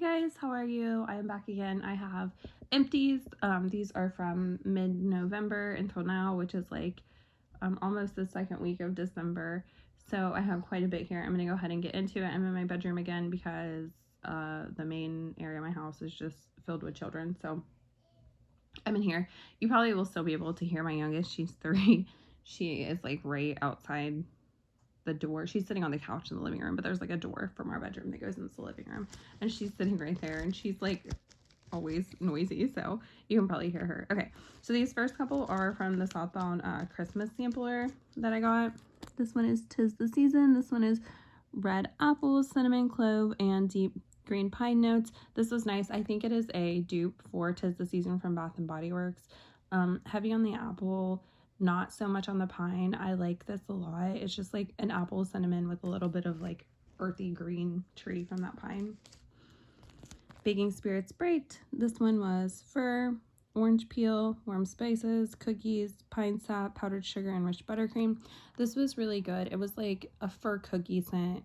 guys, how are you? I am back again. I have Empties. These are from mid-November until now, which is like almost the second week of December. So I have quite a bit here. I'm going to go ahead and get into it. I'm in my bedroom again because the main area of my house is just filled with children. So I'm in here. You probably will still be able to hear my youngest. She's 3. She is like right outside the door. She's sitting on the couch in the living room, but there's like a door from our bedroom that goes into the living room, and she's sitting right there, and she's like always noisy, so you can probably hear her. Okay, so these first couple are from the Southbound Christmas sampler that I got. This one is "'Tis the Season." This one is red apple, cinnamon, clove, and deep green pine notes. This was nice. I think it is a dupe for "'Tis the Season" from Bath and Body Works. Heavy on the apple, not so much on the pine. I like this a lot. It's just like an apple cinnamon with a little bit of like earthy green tree from that pine. Baking Spirits Bright. This one was fir, orange peel, warm spices, cookies, pine sap, powdered sugar, and rich buttercream. This was really good. It was like a fir cookie scent.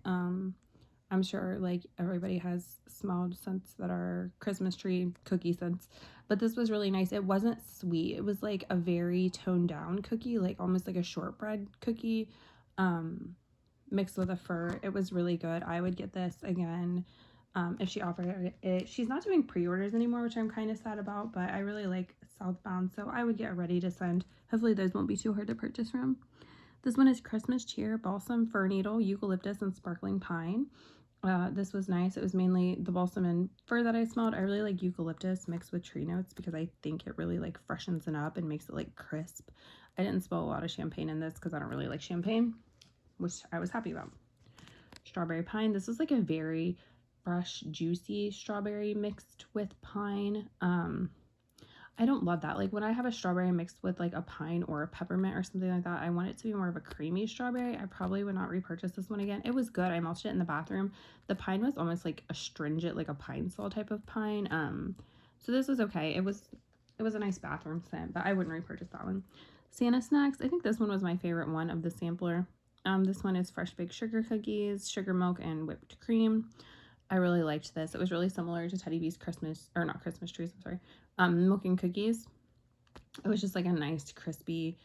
I'm sure like everybody has smelled scents that are Christmas tree cookie scents, but this was really nice. It wasn't sweet. It was like a very toned down cookie, like almost like a shortbread cookie mixed with a fir. It was really good. I would get this again if she offered it. She's not doing pre-orders anymore, which I'm kind of sad about, but I really like Southbound, so I would get ready to send. Hopefully those won't be too hard to purchase from. This one is Christmas Cheer, Balsam, Fir Needle, Eucalyptus, and Sparkling Pine. This was nice. It was mainly the balsam and fir that I smelled. I really like eucalyptus mixed with tree notes because I think it really like freshens it up and makes it like crisp. I didn't smell a lot of champagne in this because I don't really like champagne, which I was happy about. Strawberry Pine. This was like a very fresh, juicy strawberry mixed with pine. I don't love that. Like when I have a strawberry mixed with like a pine or a peppermint or something like that, I want it to be more of a creamy strawberry. I probably would not repurchase this one again. It was good. I melted it in the bathroom. The pine was almost like astringent, like a pine sol type of pine. So this was okay. It was a nice bathroom scent, but I wouldn't repurchase that one. Santa Snacks. I think this one was my favorite one of the sampler. This one is fresh baked sugar cookies, sugar milk, and whipped cream. I really liked this. It was really similar to Teddy B's Christmas, or not Christmas trees, I'm sorry, milk and cookies. It was just like a nice crispy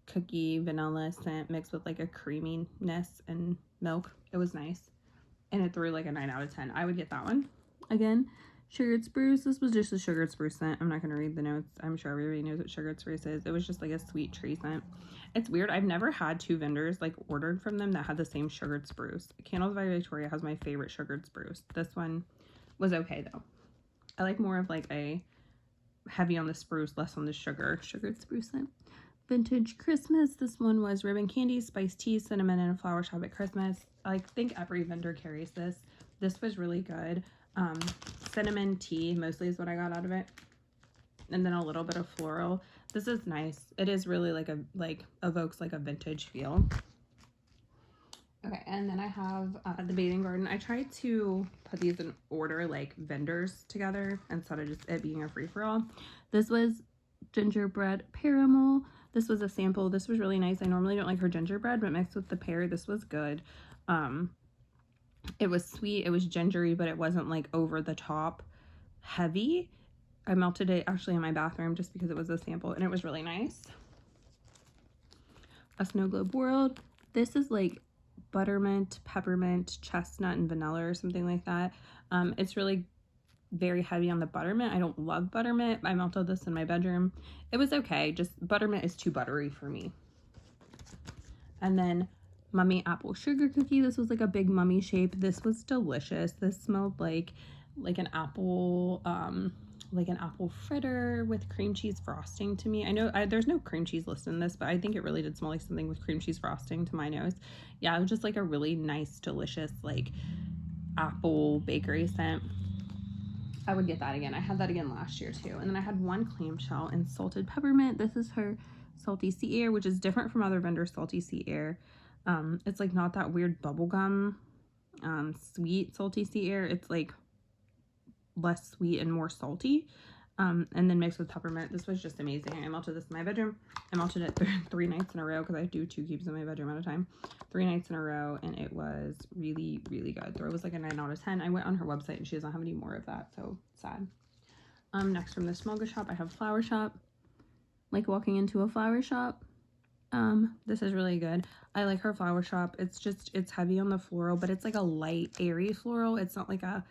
cookie vanilla scent mixed with like a creaminess and milk. It was nice, and it threw like a 9 out of 10. I would get that one again. Sugared Spruce. This was just a sugared spruce scent. I'm not going to read the notes. I'm sure everybody knows what sugared spruce is. It was just like a sweet tree scent. It's weird. I've never had 2 vendors like ordered from them that had the same sugared spruce. Candles by Victoria has my favorite sugared spruce. This one was okay though. I like more of like a heavy on the spruce, less on the sugared spruce scent. Vintage Christmas. This one was ribbon candy, spiced tea, cinnamon, and a flower shop at Christmas. I think every vendor carries this. This was really good. Cinnamon tea mostly is what I got out of it, and then a little bit of floral. This is nice. It is really like evokes like a vintage feel. Okay, and then I have the Bathing Garden. I tried to put these in order like vendors together instead of just it being a free-for-all. This was gingerbread caramel. This was a sample. This was really nice. I normally don't like her gingerbread, but mixed with the pear, this was good. It was sweet. It was gingery, but it wasn't like over the top heavy. I melted it actually in my bathroom just because it was a sample, and it was really nice. A Snow Globe World. This is like buttermint, peppermint, chestnut, and vanilla or something like that. It's really very heavy on the buttermint. I don't love buttermint. I melted this in my bedroom. It was okay. Just buttermint is too buttery for me. And then Mummy Apple Sugar Cookie. This was like a big mummy shape. This was delicious. This smelled like an apple fritter with cream cheese frosting to me. I know there's no cream cheese listed in this, but I think it really did smell like something with cream cheese frosting to my nose. Yeah, it was just like a really nice, delicious like apple bakery scent. I would get that again. I had that again last year too. And then I had one clamshell in salted peppermint. This is her salty sea air, which is different from other vendors' salty sea air. It's like not that weird bubblegum sweet salty sea air. It's like less sweet and more salty. and then mixed with peppermint. This was just amazing. I melted this in my bedroom. I melted it 3 nights in a row because I do 2 cubes in my bedroom at a time. 3 nights in a row, and it was really, really good. Throw was like a 9 out of 10. I went on her website and she doesn't have any more of that, so sad. Next from the Smogga shop, I have Flower Shop. Like walking into a flower shop. This is really good. I like her Flower Shop. It's heavy on the floral, but it's like a light, airy floral. It's not like a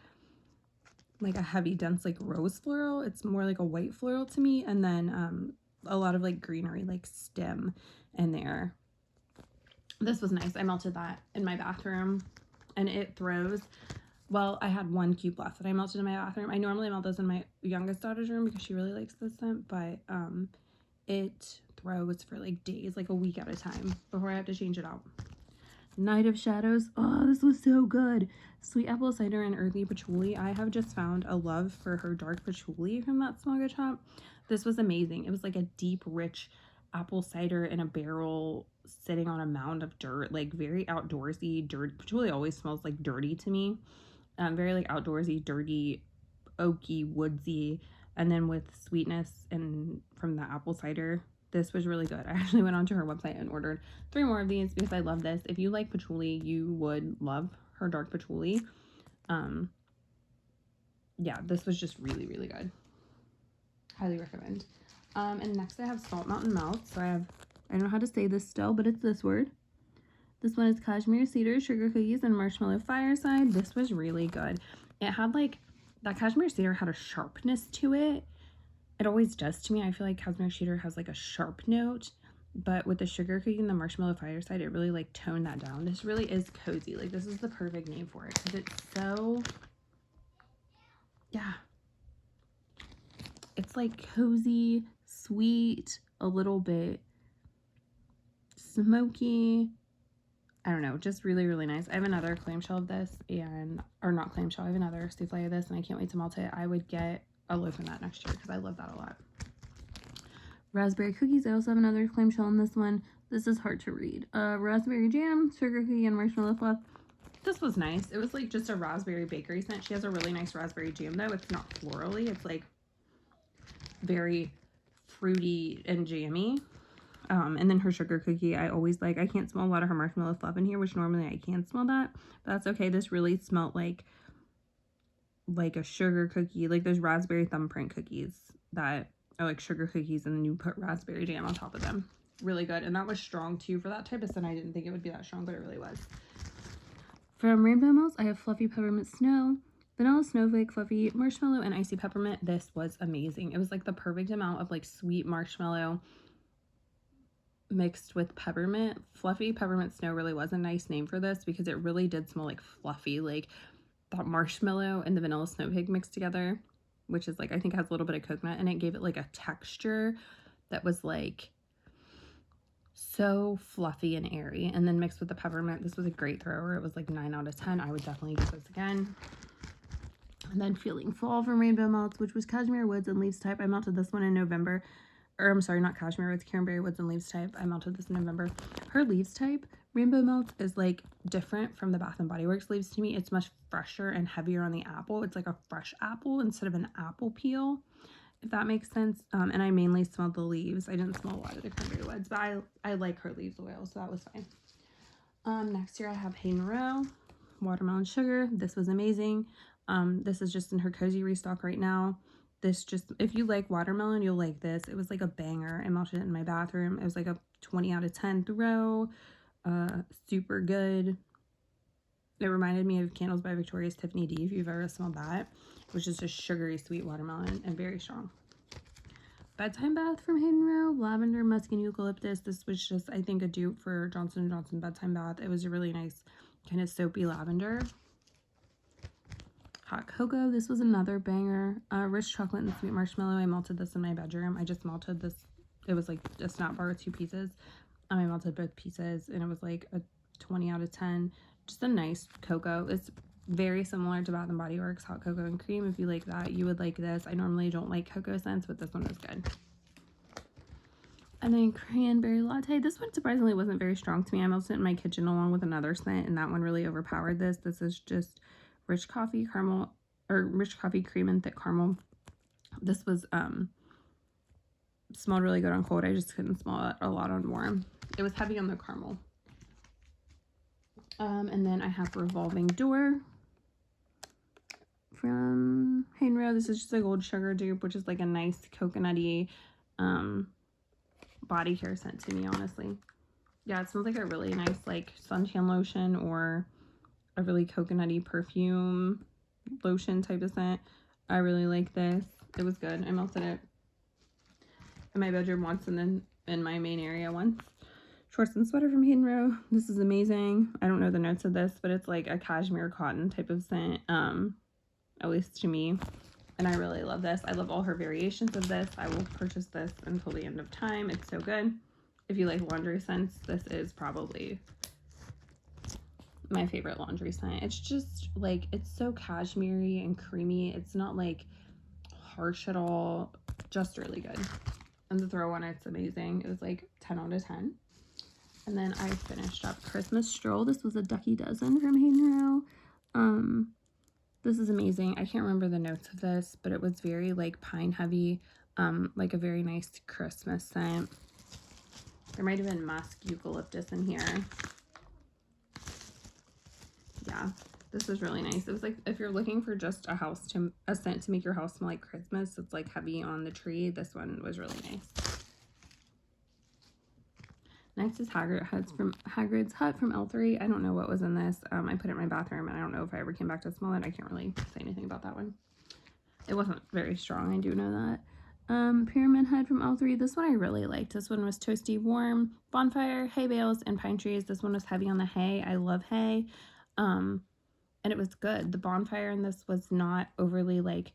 heavy, dense, like rose floral. It's more like a white floral to me. And then a lot of like greenery, like stem in there. This was nice. I melted that in my bathroom, and it throws. Well, I had 1 cube left that I melted in my bathroom. I normally melt those in my youngest daughter's room because she really likes this scent, but it throws for like days, like a week at a time before I have to change it out. Night of Shadows. Oh, this was so good. Sweet apple cider and earthy patchouli. I have just found a love for her dark patchouli from that Smogga shop. This was amazing. It was like a deep, rich apple cider in a barrel sitting on a mound of dirt, like very outdoorsy. Dirt patchouli always smells like dirty to me. Very like outdoorsy, dirty, oaky, woodsy, and then with sweetness and from the apple cider. This was really good. I actually went onto her website and ordered 3 more of these because I love this. If you like patchouli, you would love her dark patchouli. Yeah, this was just really, really good. Highly recommend. And next I have Salt Mountain Melt. So I don't know how to say this still, but it's this word. This one is cashmere cedar, sugar cookies, and marshmallow fireside. This was really good. It had like, that cashmere cedar had a sharpness to it. It always does to me. I feel like cashmere cedar has like a sharp note, but with the sugar cookie and the marshmallow fireside, it really like toned that down. This really is cozy. Like this is the perfect name for it because it's so, yeah. It's like cozy, sweet, a little bit smoky. I don't know, just really, really nice. I have another clamshell of this or not clamshell, I have another souffle of this and I can't wait to melt it. I would get a loaf of that next year because I love that a lot. Raspberry cookies. I also have another clamshell in this one. This is hard to read. Raspberry jam, sugar cookie, and marshmallow fluff. This was nice. It was like just a raspberry bakery scent. She has a really nice raspberry jam though. It's not florally. It's like very fruity and jammy. And then her sugar cookie, I always like. I can't smell a lot of her marshmallow fluff in here, which normally I can smell that. But that's okay. This really smelled like a sugar cookie, like those raspberry thumbprint cookies that are like sugar cookies and then you put raspberry jam on top of them. Really good. And that was strong too for that type of scent. I didn't think it would be that strong, but it really was. From Rainbow Melts, I have Fluffy Peppermint Snow, Vanilla Snowflake, Fluffy Marshmallow, and Icy Peppermint. This was amazing. It was like the perfect amount of like sweet marshmallow mixed with peppermint. Fluffy Peppermint Snow really was a nice name for this because it really did smell like fluffy, like that marshmallow and the vanilla snowflake mixed together, which is like, I think has a little bit of coconut, and it gave it like a texture that was like so fluffy and airy. And then mixed with the peppermint, this was a great thrower. It was like 9 out of 10. I would definitely get this again. And then Feeling Fall from Rainbow Melts, which was Cashmere Woods and Leaves type. I melted this one in November. Or I'm sorry, not Cashmere Woods, Cranberry Woods and Leaves type. I melted this in November. Her Leaves type, Rainbow Melts, is like different from the Bath and Body Works Leaves to me. It's much fresher and heavier on the apple. It's like a fresh apple instead of an apple peel, if that makes sense. And I mainly smelled the leaves. I didn't smell a lot of the Cranberry Woods, but I like her Leaves oil, so that was fine. Next year I have Hayden Row, Watermelon Sugar. This was amazing. This is just in her cozy restock right now. This just, if you like watermelon, you'll like this. It was like a banger. I melted it in my bathroom. It was like a 20 out of 10 throw. Super good. It reminded me of Candles by Victoria's Tiffany D, if you've ever smelled that, which is just sugary sweet watermelon and very strong. Bedtime Bath from Hayden Row, Lavender, Musk, and Eucalyptus. This was just, I think, a dupe for Johnson & Johnson Bedtime Bath. It was a really nice kind of soapy lavender. Hot Cocoa. This was another banger. Rich Chocolate and Sweet Marshmallow. I melted this in my bedroom. I just melted this. It was like a snap bar with 2 pieces. I melted both pieces and it was like a 20 out of 10. Just a nice cocoa. It's very similar to Bath and Body Works Hot Cocoa and Cream. If you like that, you would like this. I normally don't like cocoa scents, but this one was good. And then Cranberry Latte. This one surprisingly wasn't very strong to me. I melted it in my kitchen along with another scent, and that one really overpowered this. This is just rich coffee, caramel, or rich coffee cream and thick caramel This was smelled really good on cold. I just couldn't smell it a lot on warm. It was heavy on the caramel. And then I have Revolving Door from Henry. This is just a gold sugar dupe, which is like a nice coconutty body care scent to me, honestly. Yeah, it smells like a really nice like suntan lotion or a really coconutty perfume lotion type of scent. I really like this. It was good. I melted it in my bedroom once and then in my main area once. Shorts and sweater from Hayden Row. This is amazing. I don't know the notes of this, but it's like a cashmere cotton type of scent, at least to me. And I really love this. I love all her variations of this. I will purchase this until the end of time. It's so good. If you like laundry scents, this is probably my favorite laundry scent. It's just like, it's so cashmere-y and creamy. It's not like harsh at all. Just really good. And the throw on it's amazing. It was like 10 out of 10. And then I finished up Christmas Stroll. This was a Ducky Dozen from Hayden Row. This is amazing. I can't remember the notes of this, but it was very like pine heavy, like a very nice Christmas scent. There might have been musk eucalyptus in here. Yeah, this is really nice. It was like, if you're looking for just a scent to make your house smell like Christmas, it's like heavy on the tree. This one was really nice. Next is Hagrid's Hut from L3. I don't know what was in this. I put it in my bathroom, and I don't know if I ever came back to smell it. I can't really say anything about that one. It wasn't very strong, I do know that. Pyramid Head from L3. This one I really liked. This one was toasty, warm, bonfire, hay bales, and pine trees. This one was heavy on the hay. I love hay. And it was good. The bonfire in this was not overly like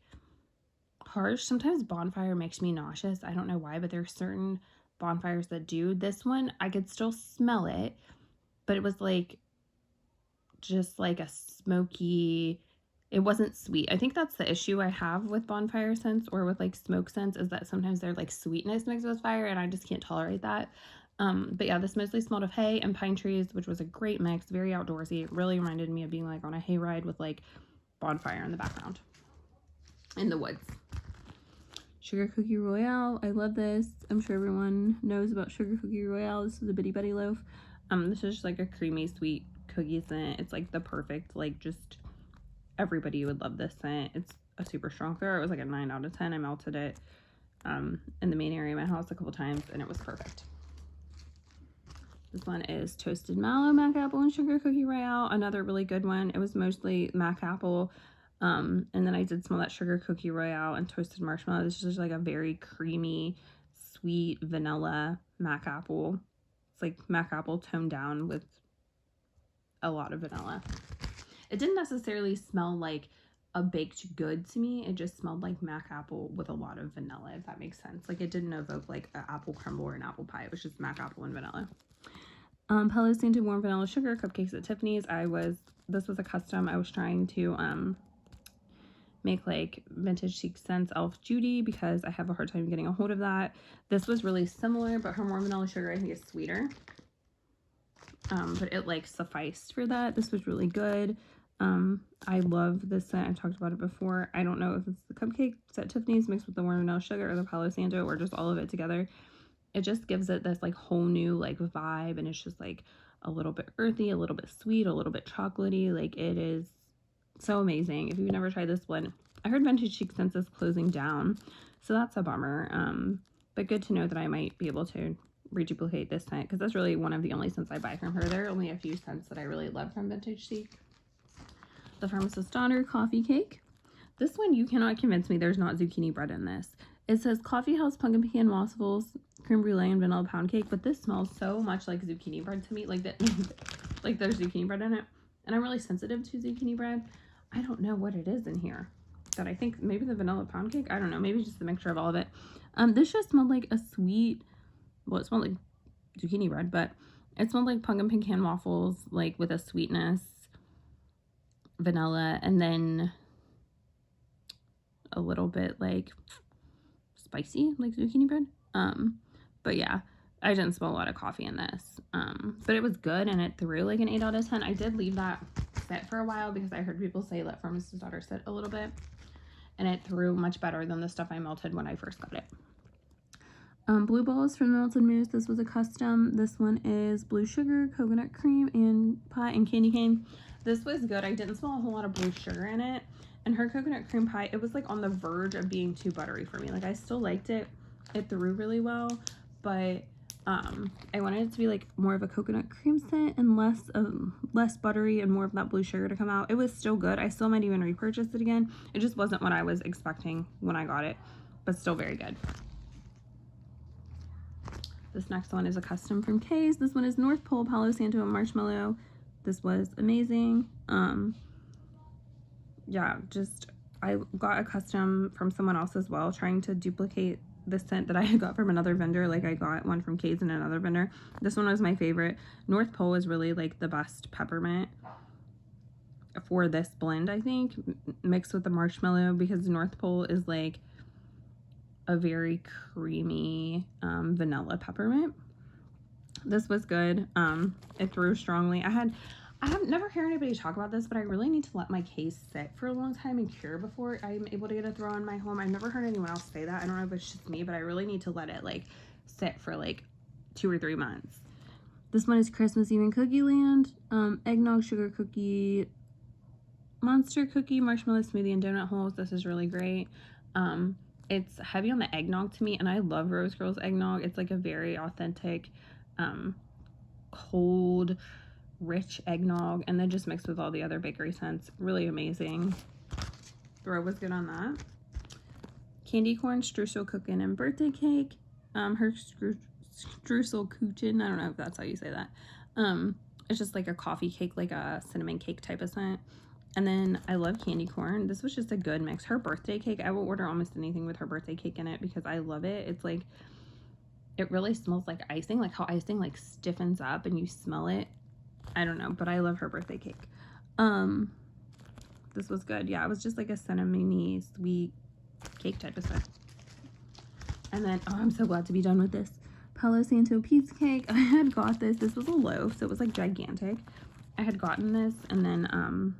harsh. Sometimes bonfire makes me nauseous. I don't know why, but there's certain bonfires that do. This one, I could still smell it, but it was like just like a smoky, it wasn't sweet. I think that's the issue I have with bonfire scents or with like smoke scents, is that sometimes they're like sweetness mixed with fire, and I just can't tolerate that. But yeah, this mostly smelled of hay and pine trees, which was a great mix, very outdoorsy. It really reminded me of being like on a hayride with like bonfire in the background in the woods. Sugar Cookie Royale. I love this. I'm sure everyone knows about Sugar Cookie Royale. This is a Bitty Betty loaf. This is just like a creamy, sweet cookie scent. It's like the perfect, like just everybody would love this scent. It's a super strong throw. It was like a 9 out of 10. I melted it in the main area of my house a couple times, and it was perfect. This one is Toasted Mallow, Mac Apple, and Sugar Cookie Royale. Another really good one. It was mostly Mac Apple. And then I did smell that Sugar Cookie Royale and Toasted Marshmallow. This is just like a very creamy, sweet vanilla Mac Apple. It's like Mac Apple toned down with a lot of vanilla. It didn't necessarily smell like a baked good to me. It just smelled like Mac Apple with a lot of vanilla, if that makes sense. Like it didn't evoke like an apple crumble or an apple pie. It was just Mac Apple and vanilla. Palo Santo Warm Vanilla Sugar Cupcakes at Tiffany's. This was a custom. I was trying to make like vintage chic scents Elf Judy because I have a hard time getting a hold of that. This was really similar, but her warm vanilla sugar I think is sweeter. But it like sufficed for that. This was really good. I love this scent. I've talked about it before. I don't know if it's the cupcakes at Tiffany's mixed with the warm vanilla sugar or the Palo Santo or just all of it together. It just gives it this like whole new like vibe, and it's just like a little bit earthy, a little bit sweet, a little bit chocolatey. Like it is so amazing. If you've never tried this one, I heard Vintage Chic Scents is closing down, so that's a bummer. But good to know that I might be able to reduplicate this scent, because that's really one of the only scents I buy from her. There are only a few scents that I really love from Vintage Chic. The Pharmacist's Daughter Coffee Cake. This one, you cannot convince me there's not zucchini bread in this. It says Coffee House Pumpkin Pecan Waffles, Creme Brulee, and Vanilla Pound Cake, but this smells so much like zucchini bread to me, like that, like there's zucchini bread in it. And I'm really sensitive to zucchini bread. I don't know what it is in here, but I think maybe the vanilla pound cake. I don't know. Maybe just the mixture of all of it. This just smelled like a sweet, well, it smelled like zucchini bread, but it smelled like pumpkin pecan waffles, like with a sweetness, vanilla, and then a little bit like spicy, like zucchini bread. But yeah, I didn't smell a lot of coffee in this. But it was good, and it threw like an 8 out of 10. I did leave that sit for a while because I heard people say let Pharmacist's Daughter sit a little bit. and it threw much better than the stuff I melted when I first got it. Blue balls from Melted Mousse. This was a custom. This one is blue sugar, coconut cream, and pie and candy cane. This was good. I didn't smell a whole lot of blue sugar in it. And her coconut cream pie, it was like on the verge of being too buttery for me. Like, I still liked it. It threw really well, but I wanted it to be like more of a coconut cream scent and less buttery and more of that blue sugar to come out. It was still good. I still might even repurchase it again. It just wasn't what I was expecting when I got it, but still very good. This next one is a custom from K's. This one is North Pole Palo Santo and Marshmallow. This was amazing. Yeah, just I got a custom from someone else as well, trying to duplicate the scent that I had got from another vendor. Like, I got one from K's and another vendor. This one was my favorite. North Pole is really like the best peppermint for this blend, I think, mixed with the marshmallow, because North Pole is like a very creamy vanilla peppermint. This was good. It threw strongly. I have never heard anybody talk about this, but I really need to let my case sit for a long time and cure before I'm able to get a throw in my home. I've never heard anyone else say that. I don't know if it's just me, but I really need to let it like sit for like 2 or 3 months. This one is Christmas Eve in Cookie Land. Eggnog, sugar cookie, monster cookie, marshmallow smoothie, and donut holes. This is really great. It's heavy on the eggnog to me, and I love Rose Girls eggnog. It's like a very authentic, cold, rich eggnog, and then just mixed with all the other bakery scents. Really amazing. Throw was good on that. Candy corn, streusel cookin', and birthday cake. Her streusel kuchen. I don't know if that's how you say that. It's just like a coffee cake, like a cinnamon cake type of scent. And then I love candy corn. This was just a good mix. Her birthday cake, I will order almost anything with her birthday cake in it because I love it. It's like, it really smells like icing, like how icing like stiffens up and you smell it. I don't know, but I love her birthday cake. This was good. Yeah, it was just like a cinnamony sweet cake type of scent. And then, oh, I'm so glad to be done with this. Palo Santo pizza cake. I had got this. This was a loaf, so it was like gigantic. I had gotten this and then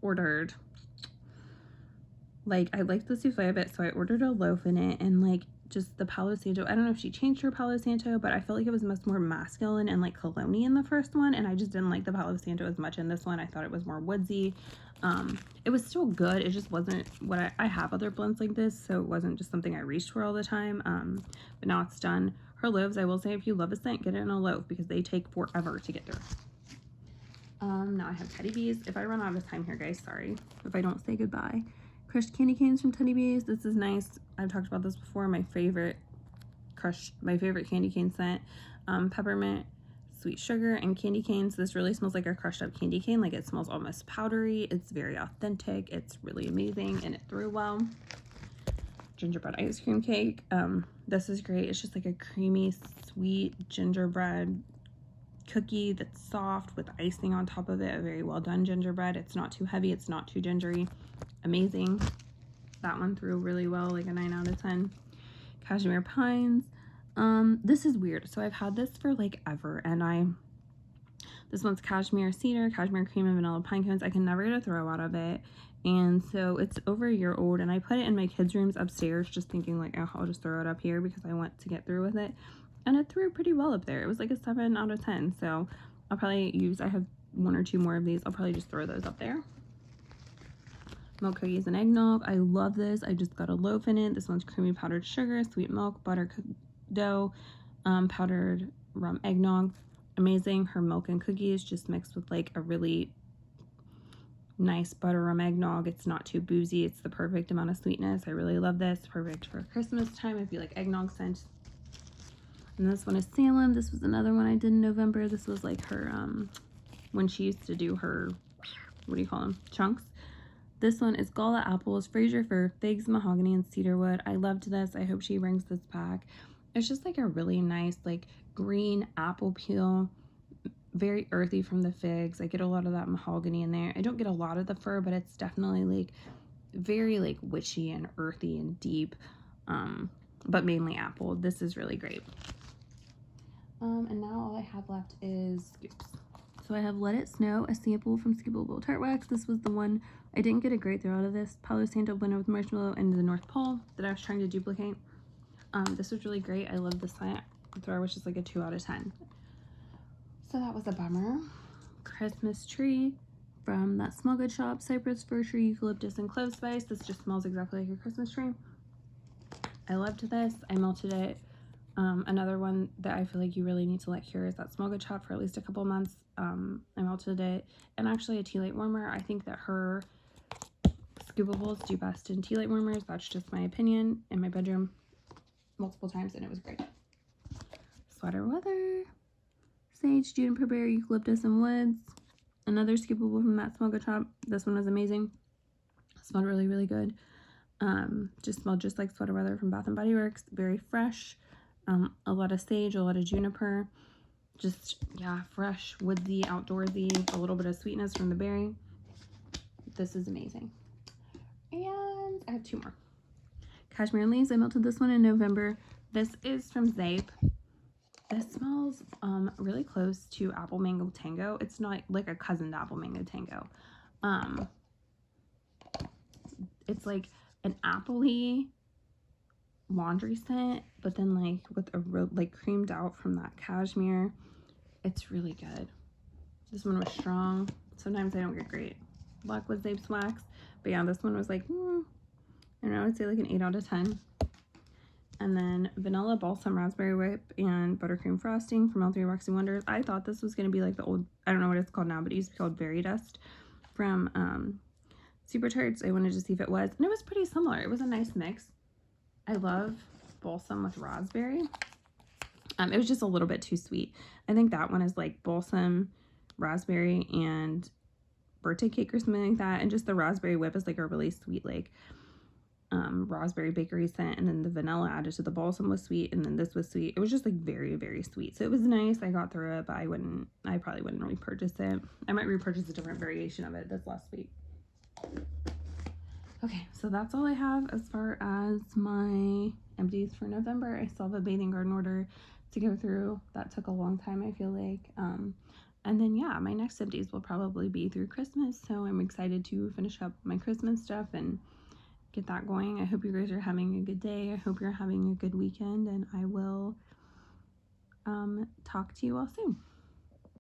ordered, like, I liked the souffle a bit, so I ordered a loaf in it, and like just the Palo Santo, I don't know if she changed her Palo Santo, but I felt like it was much more masculine and like cologne-y in the first one, and I just didn't like the Palo Santo as much in this one. I thought it was more woodsy. It was still good, it just wasn't what I have other blends like this, so it wasn't just something I reached for all the time. But now it's done. Her loaves, I will say, if you love a scent, get it in a loaf because they take forever to get through. Now I have Teddy Bees. If I run out of time here, guys, sorry if I don't say goodbye. Crushed candy canes from Teddy Bees. This is nice. I've talked about this before. My favorite candy cane scent. Peppermint, sweet sugar, and candy canes. This really smells like a crushed up candy cane. Like, it smells almost powdery. It's very authentic. It's really amazing, and it threw well. Gingerbread ice cream cake. This is great. It's just like a creamy, sweet gingerbread cookie that's soft with icing on top of it. A very well done gingerbread. It's not too heavy, it's not too gingery. Amazing. That one threw really well, like a 9 out of 10. Cashmere Pines. This is weird. So I've had this for like ever, and this one's cashmere cedar, cashmere cream, and vanilla pine cones. I can never get a throw out of it, and so it's over a year old, and I put it in my kids' rooms upstairs just thinking like, oh, I'll just throw it up here because I want to get through with it. And it threw pretty well up there. It was like a 7 out of 10. So I'll probably use, I have 1 or 2 more of these. I'll probably just throw those up there. Milk cookies and eggnog. I love this. I just got a loaf in it. This one's creamy powdered sugar, sweet milk, butter dough, powdered rum eggnog. Amazing. Her milk and cookies just mixed with like a really nice butter rum eggnog. It's not too boozy. It's the perfect amount of sweetness. I really love this. Perfect for Christmas time if you like eggnog scent. And this one is Salem. This was another one I did in November. This was like her, when she used to do her, what do you call them? Chunks. This one is Gala Apples, Fraser Fir, Figs, Mahogany, and Cedarwood. I loved this. I hope she brings this back. It's just like a really nice, like green apple peel. Very earthy from the figs. I get a lot of that mahogany in there. I don't get a lot of the fir, but it's definitely like very like witchy and earthy and deep. But mainly apple. This is really great. And now all I have left is scoops. So I have Let It Snow, a sample from Skippable Tart Wax. This was the one, I didn't get a great throw out of this. Palo Santo blended with marshmallow and the North Pole that I was trying to duplicate. This was really great. I love this slant throw, which is like a 2 out of 10. So that was a bummer. Christmas tree from that Small Good Shop, cypress, fir tree, eucalyptus, and clove spice. This just smells exactly like a Christmas tree. I loved this. I melted it. Another one that I feel like you really need to let cure is that Small Good Shop for at least a couple months. I melted it. And actually a tea light warmer. I think that her scoopables do best in tea light warmers. That's just my opinion. In my bedroom multiple times, and it was great. Sweater weather. Sage, juniper berry, eucalyptus, and woods. Another scoopable from that Small Good Shop. This one was amazing. It smelled really, really good. Just smelled just like sweater weather from Bath and Body Works. Very fresh. A lot of sage, a lot of juniper. Just, yeah, fresh, woodsy, outdoorsy. A little bit of sweetness from the berry. This is amazing. And I have 2 more. Cashmere and Leaves. I melted this one in November. This is from Zape. This smells really close to Apple Mango Tango. It's not like a cousin to Apple Mango Tango. It's like an appley laundry scent, but then like with a like creamed out from that cashmere. It's really good. This one was strong. Sometimes I don't get great luck with Zape's wax, but yeah, this one was like, I don't know, I'd say like an 8 out of 10. And then Vanilla Balsam Raspberry Whip and Buttercream Frosting from L3 Waxing Wonders. I thought this was going to be like the old, I don't know what it's called now, but it used to be called Berry Dust from Super Tarts. I wanted to see if it was, and it was pretty similar. It was a nice mix. I love balsam with raspberry. It was just a little bit too sweet. I think that one is like balsam, raspberry, and birthday cake or something like that. And just the raspberry whip is like a really sweet, like raspberry bakery scent, and then the vanilla added to the balsam was sweet, and then this was sweet. It was just like very, very sweet. So it was nice. I got through it, but I probably wouldn't repurchase it. I might repurchase a different variation of it that's less sweet. Okay, so that's all I have as far as my empties for November. I still have a bathing garden order to go through. That took a long time, I feel like. And then yeah, my next empties will probably be through Christmas, so I'm excited to finish up my Christmas stuff and get that going. I hope you guys are having a good day. I hope you're having a good weekend, and I will talk to you all soon.